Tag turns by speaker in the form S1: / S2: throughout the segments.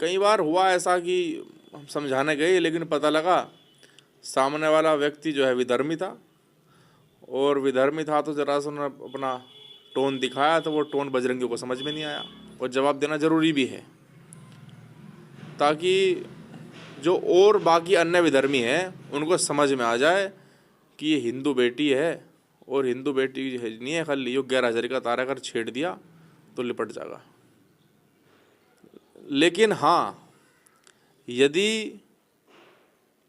S1: कई बार हुआ ऐसा कि हम समझाने गए लेकिन पता लगा सामने वाला व्यक्ति जो है विधर्मी था, और विधर्मी था तो जरा सा उन्होंने अपना टोन दिखाया तो वो टोन बजरंगियों को समझ में नहीं आया। और जवाब देना ज़रूरी भी है ताकि जो और बाकी अन्य विधर्मी हैं उनको समझ में आ जाए कि ये हिंदू बेटी है, और हिंदू बेटी नहीं है खाली, यो 11,000 का तारा कर छेड़ दिया तो लिपट जाएगा। लेकिन हाँ, यदि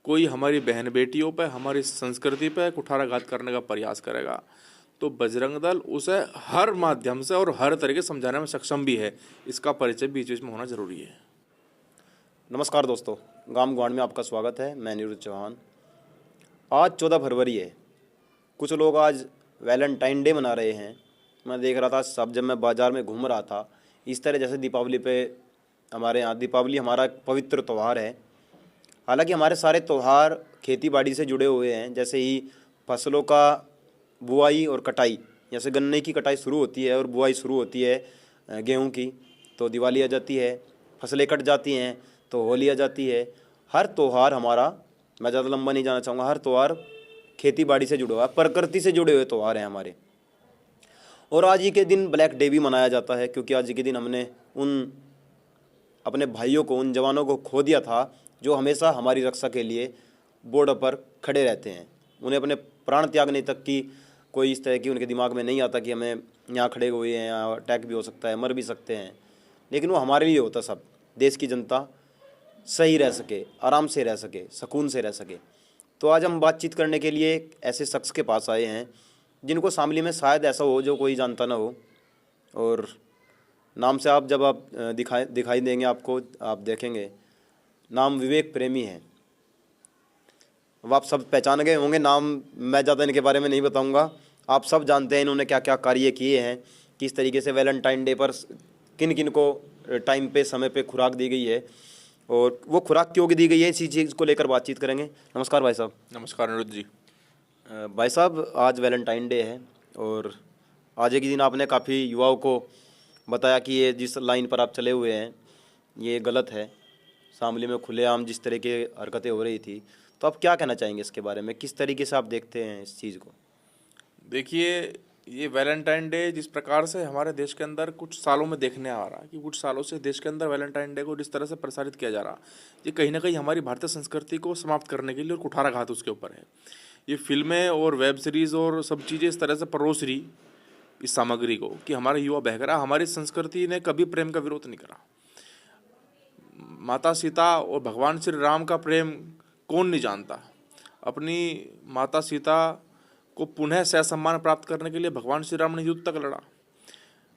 S1: कोई हमारी बहन बेटियों पर, हमारी संस्कृति पर कुठाराघात करने का प्रयास करेगा तो बजरंग दल उसे हर माध्यम से और हर तरीके से समझाने में सक्षम भी है। इसका परिचय बीच बीच में होना जरूरी है।
S2: नमस्कार दोस्तों, गाम ग्वाड़ में आपका स्वागत है। मैं निरुद्ध चौहान। आज 14 फरवरी है। कुछ लोग आज वैलेंटाइन डे मना रहे हैं। मैं देख रहा था सब, जब मैं बाज़ार में घूम रहा था, इस तरह जैसे दीपावली पे हमारे यहाँ दीपावली हमारा एक पवित्र त्यौहार है। हालांकि हमारे सारे त्यौहार खेती बाड़ी से जुड़े हुए हैं। जैसे ही फसलों का बुआई और कटाई, जैसे गन्ने की कटाई शुरू होती है और बुआई शुरू होती है गेहूं की, तो दिवाली आ जाती है। फसलें कट जाती हैं तो होली आ जाती है। हर त्यौहार हमारा, मैं ज़्यादा लंबा नहीं जाना चाहूँगा, हर त्यौहार खेती बाड़ी से जुड़े हुआ है, प्रकृति से जुड़े हुए त्यौहार हैं हमारे। और आज ही के दिन ब्लैक डे भी मनाया जाता है, क्योंकि आज ही के दिन हमने उन अपने भाइयों को, उन जवानों को खो दिया था जो हमेशा हमारी रक्षा के लिए बॉर्डर पर खड़े रहते हैं। उन्हें अपने प्राण त्यागने तक की कोई इस तरह की उनके दिमाग में नहीं आता कि हमें यहाँ खड़े हुए हैं, यहाँ अटैक भी हो सकता है, मर भी सकते हैं, लेकिन वो हमारे लिए होता सब, देश की जनता सही रह सके, आराम से रह सके, सुकून से रह सके। तो आज हम बातचीत करने के लिए एक ऐसे शख्स के पास आए हैं जिनको शामली में शायद ऐसा हो जो कोई जानता ना हो। और नाम से आप जब आप दिखाई देंगे, आपको आप देखेंगे, नाम विवेक प्रेमी है। अब आप सब पहचान गए होंगे नाम। मैं ज़्यादा इनके बारे में नहीं बताऊंगा, आप सब जानते हैं इन्होंने क्या क्या कार्य किए हैं, किस तरीके से वैलेंटाइन डे पर किन किन को टाइम पे, समय पे खुराक दी गई है, और वो खुराक क्यों दी गई है, इसी चीज़ को लेकर बातचीत करेंगे। नमस्कार भाई साहब।
S1: नमस्कार निरुद्ध जी।
S2: भाई साहब, आज वैलेंटाइन डे है और आज के दिन आपने काफ़ी युवाओं को बताया कि ये जिस लाइन पर आप चले हुए हैं ये गलत है। शामली में खुलेआम जिस तरह की हरकतें हो रही थी, तो आप क्या कहना चाहेंगे इसके बारे में? किस तरीके से आप देखते हैं इस चीज़ को?
S1: देखिए, ये वैलेंटाइन डे जिस प्रकार से हमारे देश के अंदर कुछ सालों में देखने आ रहा है कि कुछ सालों से देश के अंदर वैलेंटाइन डे को जिस तरह से प्रसारित किया जा रहा है, ये कहीं ना कहीं हमारी भारतीय संस्कृति को समाप्त करने के लिए और कुठाराघात उसके ऊपर है। ये फिल्में और वेब सीरीज़ और सब चीज़ें इस तरह से परोस रही इस सामग्री को कि हमारा युवा बहक रहा। हमारी संस्कृति ने कभी प्रेम का विरोध नहीं करा। माता सीता और भगवान श्री राम का प्रेम कौन नहीं जानता। अपनी माता सीता को पुनः सहसम्मान प्राप्त करने के लिए भगवान श्री राम ने युद्ध तक लड़ा।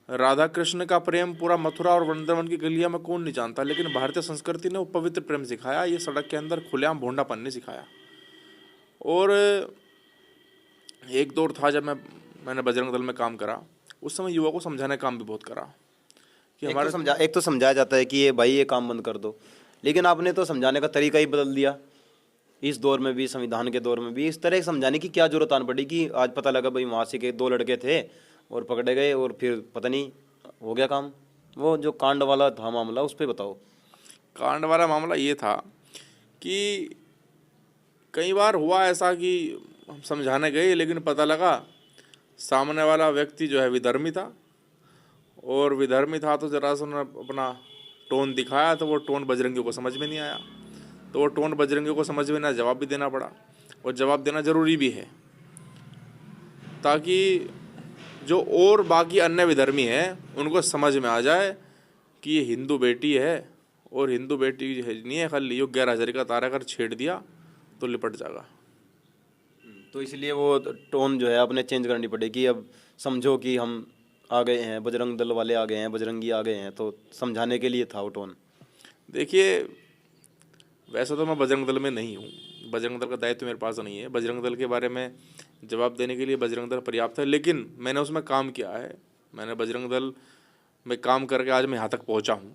S1: राधा कृष्ण का प्रेम पूरा मथुरा और वृंदावन की गलियां में कौन नहीं जानता। लेकिन भारतीय संस्कृति ने वो पवित्र प्रेम सिखाया। ये सड़क के अंदर खुलेआम भोंडापन नहीं सिखाया। और एक दौर था जब मैंने बजरंग दल में काम करा, उस समय युवा को समझाने का काम भी बहुत करा कि हमारे
S2: एक तो समझाया जाता है कि ये भाई ये काम बंद कर दो, लेकिन आपने तो समझाने का तरीका ही बदल दिया। इस दौर में भी, संविधान के दौर में भी इस तरह समझाने की क्या जरूरत आन पड़ी कि आज पता लगा भाई वहाँ से के 2 लड़के थे और पकड़े गए और फिर पता नहीं हो गया काम। वो जो कांड वाला था मामला, उस पर बताओ।
S1: कांड वाला मामला ये था कि कई बार हुआ ऐसा कि हम समझाने गए लेकिन पता लगा सामने वाला व्यक्ति जो है विधर्मी था, और विधर्मी था तो जरा सा उन्होंने अपना टोन दिखाया तो वो टोन बजरंगियों को समझ में नहीं आया। तो वो टोन बजरंगियों को समझ में ना, जवाब भी देना पड़ा, और जवाब देना ज़रूरी भी है ताकि जो और बाकी अन्य विधर्मी हैं उनको समझ में आ जाए कि ये हिंदू बेटी है, और हिंदू बेटी नहीं है खाली, यो 11,000 का तारा कर छेड़ दिया तो लिपट जाएगा।
S2: तो इसलिए वो टोन जो है अपने चेंज करनी पड़ेगी। अब समझो कि हम आ गए हैं, बजरंग दल वाले आ गए हैं, बजरंगी आ गए हैं, तो समझाने के लिए था वो टोन।
S1: देखिए, वैसे तो मैं बजरंग दल में नहीं हूँ, बजरंग दल का दायित्व मेरे पास नहीं है। बजरंग दल के बारे में जवाब देने के लिए बजरंग दल पर्याप्त है, लेकिन मैंने उसमें काम किया है। मैंने बजरंग दल में काम करके आज मैं यहाँ तक पहुँचा हूँ।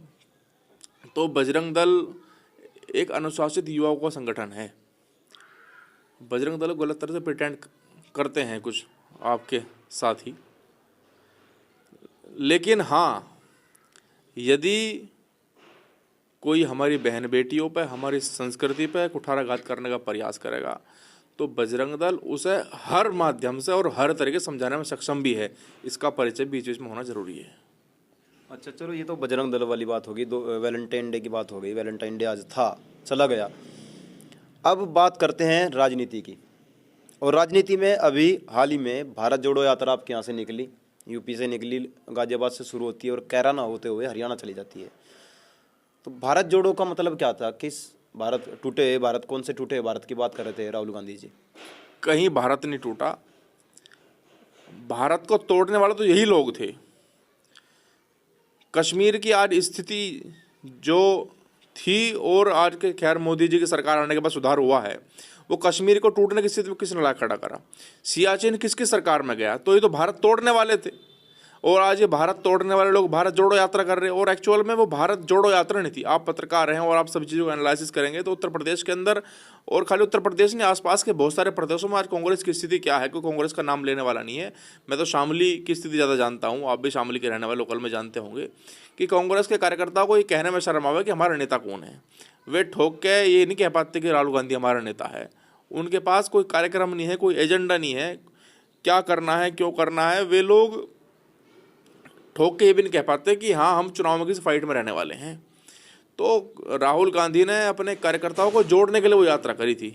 S1: तो बजरंग दल एक अनुशासित युवाओं का संगठन है। बजरंग दल गलत तरह से प्रिटेंड करते हैं कुछ आपके साथी, लेकिन हाँ, यदि कोई हमारी बहन बेटियों पे, हमारी संस्कृति पे कुठाराघात करने का प्रयास करेगा तो बजरंग दल उसे हर माध्यम से और हर तरीके से समझाने में सक्षम भी है। इसका परिचय बीच बीच में होना जरूरी है।
S2: अच्छा चलो, ये तो बजरंग दल वाली बात होगी, दो वैलेंटाइन डे की बात हो गई। वैलेंटाइन डे आज था, चला गया। अब बात करते हैं राजनीति की। और राजनीति में अभी हाल ही में भारत जोड़ो यात्रा आपके यहाँ से निकली, यूपी से निकली, गाजियाबाद से शुरू होती है और कैराना होते हुए हरियाणा चली जाती है। तो भारत जोड़ो का मतलब क्या था? किस भारत टूटे, भारत कौन से टूटे भारत की बात कर रहे थे राहुल गांधी जी?
S1: कहीं भारत नहीं टूटा, भारत को तोड़ने वाले तो यही लोग थे। कश्मीर की आज स्थिति जो थी और आज के खैर मोदी जी की सरकार आने के बाद सुधार हुआ है, वो कश्मीर को टूटने की स्थिति में किसने ला खड़ा करा? सियाचिन किसकी सरकार में गया? तो ये तो भारत तोड़ने वाले थे। और आज ये भारत तोड़ने वाले लोग भारत जोड़ो यात्रा कर रहे हैं। और एक्चुअल में वो भारत जोड़ो यात्रा नहीं थी। आप पत्रकार हैं और आप सभी चीज़ों को एनालिसिस करेंगे तो उत्तर प्रदेश के अंदर, और खाली उत्तर प्रदेश नहीं, आसपास के बहुत सारे प्रदेशों में आज कांग्रेस की स्थिति क्या है, कोई कांग्रेस का नाम लेने वाला नहीं है। मैं तो शामली की स्थिति ज़्यादा जानता हूँ, आप भी शामली के रहने वाले लोकल में जानते होंगे कि कांग्रेस के कार्यकर्ताओं को ये कहने में शर्म आवे कि हमारा नेता कौन है। वे ठोक के ये नहीं कह पाते कि राहुल गांधी हमारा नेता है। उनके पास कोई कार्यक्रम नहीं है, कोई एजेंडा नहीं है, क्या करना है, क्यों करना है। वे लोग ठोक के ये भी नहीं कह पाते कि हाँ हम चुनाव में किसी फाइट में रहने वाले हैं। तो राहुल गांधी ने अपने कार्यकर्ताओं को जोड़ने के लिए वो यात्रा करी थी।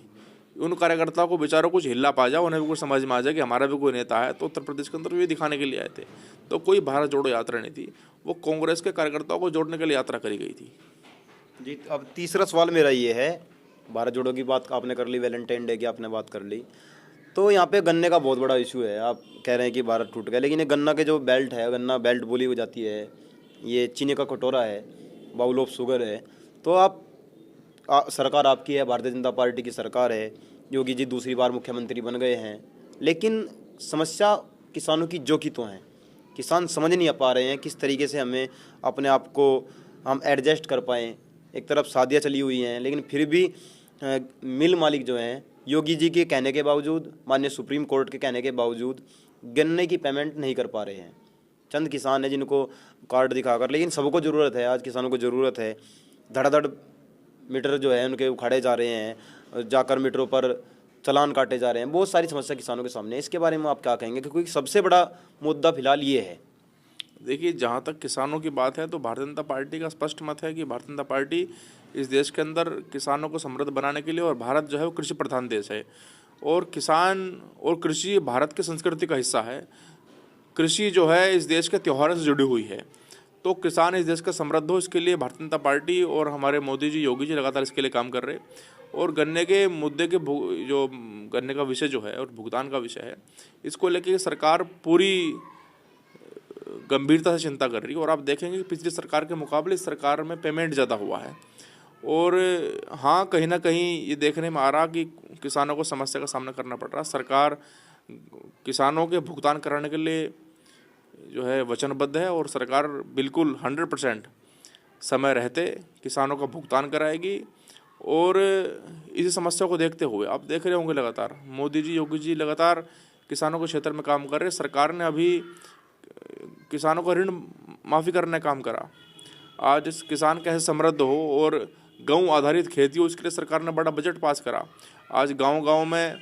S1: उन कार्यकर्ताओं को बेचारों कुछ हिला पा जाए, उन्हें भी कुछ समझ में आ जाए कि हमारा भी कोई नेता है। तो उत्तर प्रदेश के अंदर ये दिखाने के लिए आए थे। तो कोई भारत जोड़ो यात्रा नहीं थी, वो कांग्रेस के कार्यकर्ताओं को जोड़ने के लिए यात्रा करी गई थी।
S2: जी, अब तीसरा सवाल मेरा ये है, भारत जोड़ो की बात आपने कर ली, वैलेंटाइन डे की आपने बात कर ली, तो यहाँ पे गन्ने का बहुत बड़ा इशू है। आप कह रहे हैं कि भारत टूट गया, लेकिन ये गन्ना के जो बेल्ट है, गन्ना बेल्ट बोली हो जाती है, ये चीनी का कटोरा है, बाउल ऑफ शुगर है। तो सरकार आपकी है, भारतीय जनता पार्टी की सरकार है, योगी जी दूसरी बार मुख्यमंत्री बन गए हैं, लेकिन समस्या किसानों की जो की तो हैं। किसान समझ नहीं पा रहे हैं किस तरीके से हमें अपने आप को हम एडजस्ट कर पाएँ। एक तरफ शादियाँ चली हुई हैं, लेकिन फिर भी मिल मालिक जो हैं, योगी जी के कहने के बावजूद, माननीय सुप्रीम कोर्ट के कहने के बावजूद गन्ने की पेमेंट नहीं कर पा रहे हैं। चंद किसान हैं जिनको कार्ड दिखाकर, लेकिन सबको ज़रूरत है, आज किसानों को ज़रूरत है। धड़ाधड़ मीटर जो है उनके उखाड़े जा रहे हैं, जाकर मीटरों पर चालान काटे जा रहे हैं। बहुत सारी समस्या किसानों के सामने है। इसके बारे में आप क्या कहेंगे? क्योंकि सबसे बड़ा मुद्दा फिलहाल ये है।
S1: देखिए, जहाँ तक किसानों की बात है तो भारतीय जनता पार्टी का स्पष्ट मत है कि भारतीय जनता पार्टी इस देश के अंदर किसानों को समृद्ध बनाने के लिए, और भारत जो है वो कृषि प्रधान देश है और किसान और कृषि भारत की संस्कृति का हिस्सा है। कृषि जो है इस देश के त्योहारों से जुड़ी हुई है। तो किसान इस देश का समृद्ध हो, इसके लिए भारतीय जनता पार्टी और हमारे मोदी जी, योगी जी लगातार इसके लिए काम कर रहे हैं। और गन्ने के मुद्दे के जो गन्ने का विषय जो है और भुगतान का विषय है, इसको लेकर सरकार पूरी गंभीरता से चिंता कर रही है। और आप देखेंगे कि पिछली सरकार के मुकाबले इस सरकार में पेमेंट ज़्यादा हुआ है। और हाँ, कहीं ना कहीं ये देखने में आ रहा कि किसानों को समस्या का सामना करना पड़ रहा। सरकार किसानों के भुगतान कराने के लिए जो है वचनबद्ध है और सरकार बिल्कुल 100% समय रहते किसानों का भुगतान कराएगी। और इसी समस्या को देखते हुए आप देख रहे होंगे लगातार मोदी जी, योगी जी लगातार किसानों के क्षेत्र में काम कर रहे हैं। सरकार ने अभी किसानों का ऋण माफ़ी करने का काम करा। आज इस किसान कैसे समृद्ध हो और गऊ आधारित खेती हो, इसके लिए सरकार ने बड़ा बजट पास करा। आज गांव-गांव में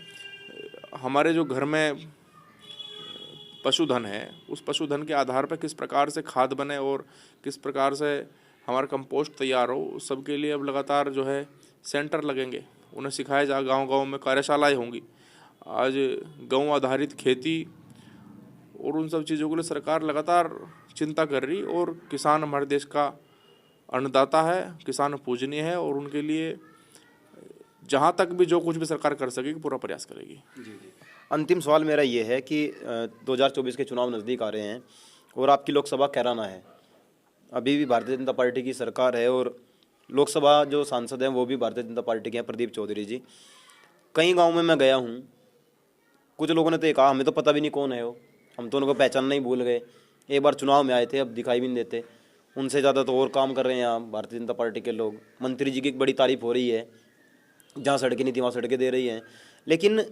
S1: हमारे जो घर में पशुधन है, उस पशुधन के आधार पर किस प्रकार से खाद बने और किस प्रकार से हमारा कंपोस्ट तैयार हो, उस सब के लिए अब लगातार जो है सेंटर लगेंगे, उन्हें सिखाया जा, गांव-गांव में कार्यशालाएं होंगी। आज गऊ आधारित खेती और उन सब चीज़ों के लिए सरकार लगातार चिंता कर रही। और किसान हमारे देश का अन्नदाता है, किसान पूजनीय है और उनके लिए जहाँ तक भी जो कुछ भी सरकार कर सकेगी पूरा प्रयास करेगी।
S2: जी। अंतिम सवाल मेरा ये है कि 2024 के चुनाव नज़दीक आ रहे हैं और आपकी लोकसभा कैराना है। अभी भी भारतीय जनता पार्टी की सरकार है और लोकसभा जो सांसद हैं वो भी भारतीय जनता पार्टी के हैं, प्रदीप चौधरी जी। कई गाँव में मैं गया हूँ, कुछ लोगों ने तो ये कहा हमें तो पता भी नहीं कौन है वो, हम तो उनको पहचानना ही भूल गए। एक बार चुनाव में आए थे, अब दिखाई भी नहीं देते। उनसे ज़्यादा तो और काम कर रहे हैं यहाँ भारतीय जनता पार्टी के लोग। मंत्री जी की बड़ी तारीफ हो रही है, जहाँ सड़कें नहीं थी वहाँ सड़कें दे रही हैं। लेकिन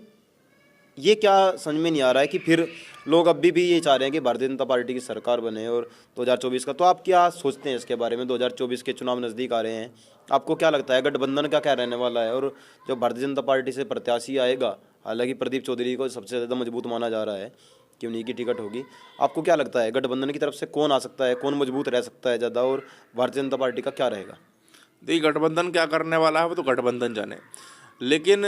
S2: ये क्या समझ में नहीं आ रहा है कि फिर लोग अभी भी ये चाह रहे हैं कि भारतीय जनता पार्टी की सरकार बने और 2024 का, तो आप क्या सोचते हैं इसके बारे में? 2024 के चुनाव नज़दीक आ रहे हैं, आपको क्या लगता है गठबंधन का क्या रहने वाला है? और जो भारतीय जनता पार्टी से प्रत्याशी आएगा, हालांकि प्रदीप चौधरी को सबसे ज़्यादा मजबूत माना जा रहा है कि उन्हीं की टिकट होगी, आपको क्या लगता है गठबंधन की तरफ से कौन आ सकता है, कौन मजबूत रह सकता है ज़्यादा, और भारतीय जनता पार्टी का क्या रहेगा?
S1: देखिए, गठबंधन क्या करने वाला है वो तो गठबंधन जाने, लेकिन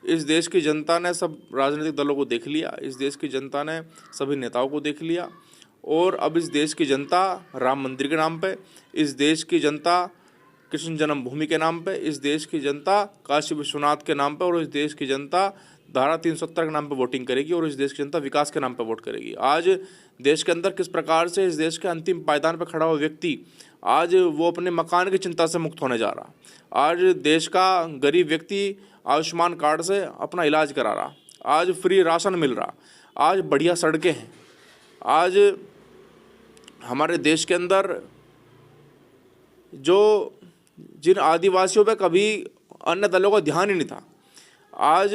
S1: इस देश की जनता ने सब राजनीतिक दलों को देख लिया, इस देश की जनता ने सभी नेताओं को देख लिया, और अब इस देश की जनता राम मंदिर के नाम पे, इस देश की जनता कृष्ण जन्मभूमि के नाम पे, इस देश की जनता काशी विश्वनाथ के नाम पे, और इस देश की जनता धारा 370 के नाम पे वोटिंग करेगी, और इस देश की जनता विकास के नाम पे वोट करेगी। आज देश के अंदर किस प्रकार से इस देश के अंतिम पायदान पर खड़ा हुआ व्यक्ति आज वो अपने मकान की चिंता से मुक्त होने जा रहा, आज देश का गरीब व्यक्ति आयुष्मान कार्ड से अपना इलाज करा रहा, आज फ्री राशन मिल रहा, आज बढ़िया सड़कें हैं, आज हमारे देश के अंदर जो जिन आदिवासियों पे कभी अन्य दलों का ध्यान ही नहीं था, आज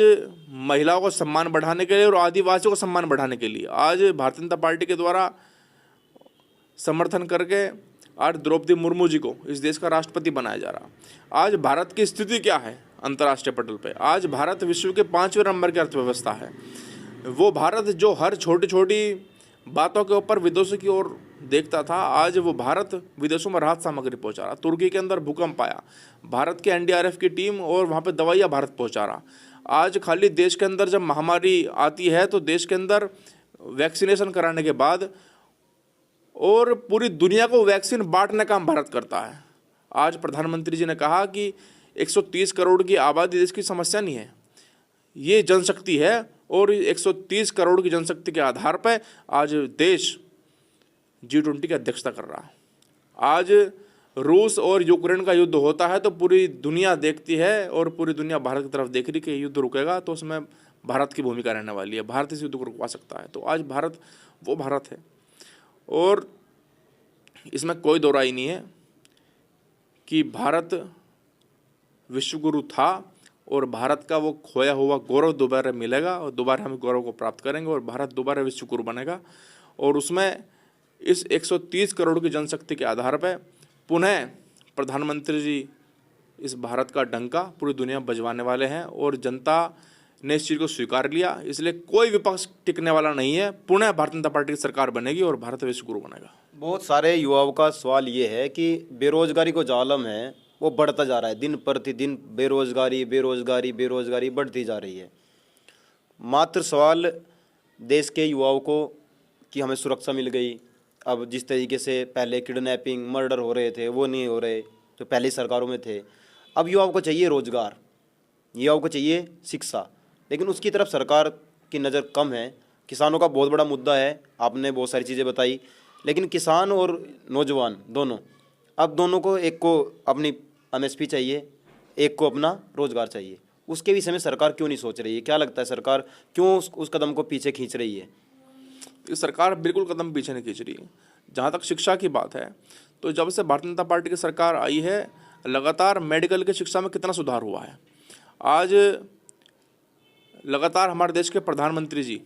S1: महिलाओं का सम्मान बढ़ाने के लिए और आदिवासियों का सम्मान बढ़ाने के लिए आज भारतीय जनता पार्टी के द्वारा समर्थन करके आज द्रौपदी मुर्मू जी को इस देश का राष्ट्रपति बनाया जा रहा। आज भारत की स्थिति क्या है अंतर्राष्ट्रीय पटल पे? आज भारत विश्व के 5वें नंबर की अर्थव्यवस्था है। वो भारत जो हर छोटी छोटी बातों के ऊपर विदेशों की ओर देखता था, आज वो भारत विदेशों में राहत सामग्री पहुंचा रहा। तुर्की के अंदर भूकंप आया, भारत के एनडीआरएफ की टीम और वहाँ पे दवाइयाँ भारत पहुंचा रहा। आज खाली देश के अंदर जब महामारी आती है तो देश के अंदर वैक्सीनेशन कराने के बाद और पूरी दुनिया को वैक्सीन बांटने का काम भारत करता है। आज प्रधानमंत्री जी ने कहा कि 130 करोड़ की आबादी देश की समस्या नहीं है, ये जनशक्ति है, और 130 करोड़ की जनशक्ति के आधार पर आज देश G20 की अध्यक्षता कर रहा है। आज रूस और यूक्रेन का युद्ध होता है तो पूरी दुनिया देखती है और पूरी दुनिया भारत की तरफ देख रही कि युद्ध रुकेगा तो उसमें भारत की भूमिका रहने वाली है, भारत इस युद्ध को रुकवा सकता है। तो आज भारत वो भारत है, और इसमें कोई दो राय नहीं है कि भारत विश्वगुरु था और भारत का वो खोया हुआ गौरव दोबारा मिलेगा और दोबारा हम गौरव को प्राप्त करेंगे और भारत दोबारा विश्वगुरु बनेगा। और उसमें इस 130 करोड़ की जनशक्ति के आधार पर पुनः प्रधानमंत्री जी इस भारत का डंका पूरी दुनिया में बजवाने वाले हैं और जनता ने इस चीज़ को स्वीकार लिया। इसलिए कोई विपक्ष टिकने वाला नहीं है, पुनः भारतीय जनता पार्टी की सरकार बनेगी और भारत विश्वगुरु बनेगा।
S2: बहुत सारे युवाओं का सवाल ये है कि बेरोजगारी को जो आलम है वो बढ़ता जा रहा है, दिन प्रतिदिन बेरोजगारी बेरोजगारी बेरोजगारी बढ़ती जा रही है। मात्र सवाल देश के युवाओं को कि हमें सुरक्षा मिल गई, अब जिस तरीके से पहले किडनैपिंग मर्डर हो रहे थे वो नहीं हो रहे जो पहली सरकारों में थे। अब युवाओं को चाहिए रोजगार, युवाओं को चाहिए शिक्षा, लेकिन उसकी तरफ सरकार की नज़र कम है। किसानों का बहुत बड़ा मुद्दा है, आपने बहुत सारी चीज़ें बताई, लेकिन किसान और नौजवान दोनों, अब दोनों को, एक को अपनी MSP चाहिए, एक को अपना रोजगार चाहिए। उसके विषय में सरकार क्यों नहीं सोच रही है? क्या लगता है सरकार क्यों उस कदम को पीछे खींच रही है?
S1: सरकार बिल्कुल कदम पीछे नहीं खींच रही है। जहाँ तक शिक्षा की बात है तो जब से भारतीय जनता पार्टी की सरकार आई है लगातार मेडिकल की शिक्षा में कितना सुधार हुआ है। आज लगातार हमारे देश के प्रधानमंत्री जी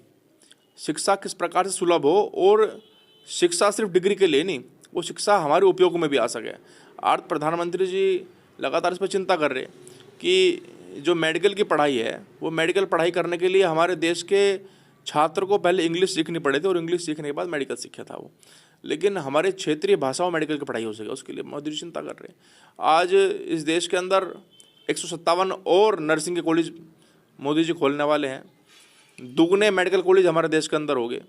S1: शिक्षा किस प्रकार से सुलभ हो, और शिक्षा सिर्फ डिग्री के लिए नहीं, वो शिक्षा हमारे उपयोग में भी आ सके। आज प्रधानमंत्री जी लगातार इस पर चिंता कर रहे कि जो मेडिकल की पढ़ाई है वो मेडिकल पढ़ाई करने के लिए हमारे देश के छात्र को पहले इंग्लिश सीखनी पड़े थे और इंग्लिश सीखने के बाद मेडिकल सीखा था वो, लेकिन हमारे क्षेत्रीय भाषाओं में मेडिकल की पढ़ाई हो सके उसके लिए मोदी जी चिंता कर रहे हैं। आज इस देश के अंदर 157 और नर्सिंग के कॉलेज मोदी जी खोलने वाले हैं, दुगने मेडिकल कॉलेज हमारे देश के अंदर हो गए,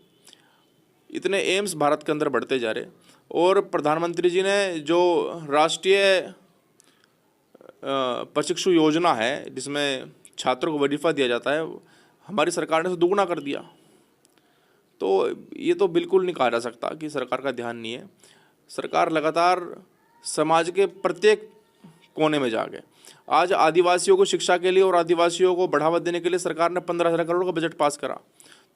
S1: इतने एम्स भारत के अंदर बढ़ते जा रहे। और प्रधानमंत्री जी ने जो राष्ट्रीय प्रशिक्षु योजना है जिसमें छात्रों को वजीफा दिया जाता है, हमारी सरकार ने तो दुगना कर दिया। तो ये तो बिल्कुल नहीं कहा जा सकता कि सरकार का ध्यान नहीं है। सरकार लगातार समाज के प्रत्येक कोने में जाके आज आदिवासियों को शिक्षा के लिए और आदिवासियों को बढ़ावा देने के लिए सरकार ने 15,000 करोड़ का बजट पास करा।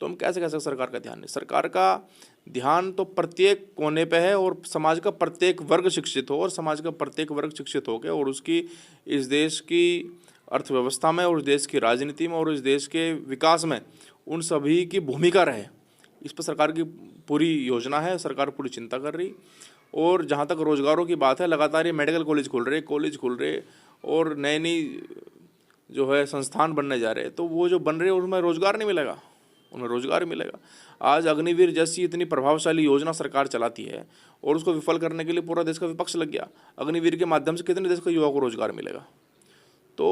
S1: तो हम कैसे कह सकते सरकार का ध्यान नहीं? सरकार का ध्यान तो प्रत्येक कोने पे है और समाज का प्रत्येक वर्ग शिक्षित हो, और समाज का प्रत्येक वर्ग शिक्षित हो के और उसकी इस देश की अर्थव्यवस्था में और इस देश की राजनीति में और इस देश के विकास में उन सभी की भूमिका रहे, इस पर सरकार की पूरी योजना है, सरकार पूरी चिंता कर रही। और जहाँ तक रोज़गारों की बात है, लगातार ये मेडिकल कॉलेज खुल रहे और नई नई जो है संस्थान बनने जा रहे हैं, तो वो जो बन रहे हैं उनमें रोज़गार नहीं मिलेगा, उन्हें रोज़गार मिलेगा। आज अग्निवीर जैसी इतनी प्रभावशाली योजना सरकार चलाती है और उसको विफल करने के लिए पूरा देश का विपक्ष लग गया। अग्निवीर के माध्यम से कितने देश के युवाओं को रोज़गार मिलेगा? तो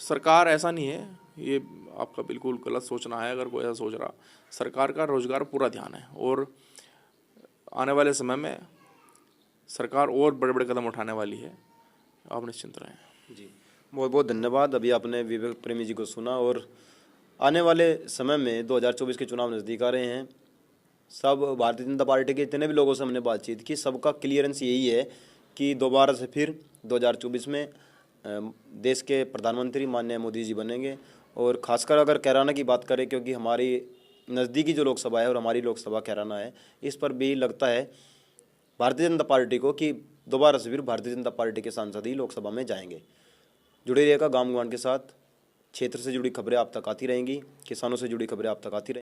S1: सरकार ऐसा नहीं है, ये आपका बिल्कुल गलत सोचना है अगर कोई ऐसा सोच रहा। सरकार का रोज़गार पूरा ध्यान है और आने वाले समय में सरकार और बड़े बड़े कदम उठाने वाली है, आप निश्चिंत रहें।
S2: जी, बहुत बहुत धन्यवाद। अभी आपने विवेक प्रेमी जी को सुना। और आने वाले समय में 2024 के चुनाव नज़दीक आ रहे हैं। सब भारतीय जनता पार्टी के जितने भी लोगों से हमने बातचीत की, सबका क्लियरेंस यही है कि दोबारा से फिर 2024 में देश के प्रधानमंत्री माननीय मोदी जी बनेंगे। और खासकर अगर कैराना की बात करें, क्योंकि हमारी नज़दीकी जो लोकसभा है और हमारी लोकसभा कैराना है, इस पर भी लगता है भारतीय जनता पार्टी को कि दोबारा से फिर भारतीय जनता पार्टी के सांसद ही लोकसभा में जाएंगे। जुड़े रहिएगा गाम गवान के साथ। क्षेत्र से जुड़ी खबरें आप तक आती रहेंगी, किसानों से जुड़ी खबरें आप तक आती रहेंगी।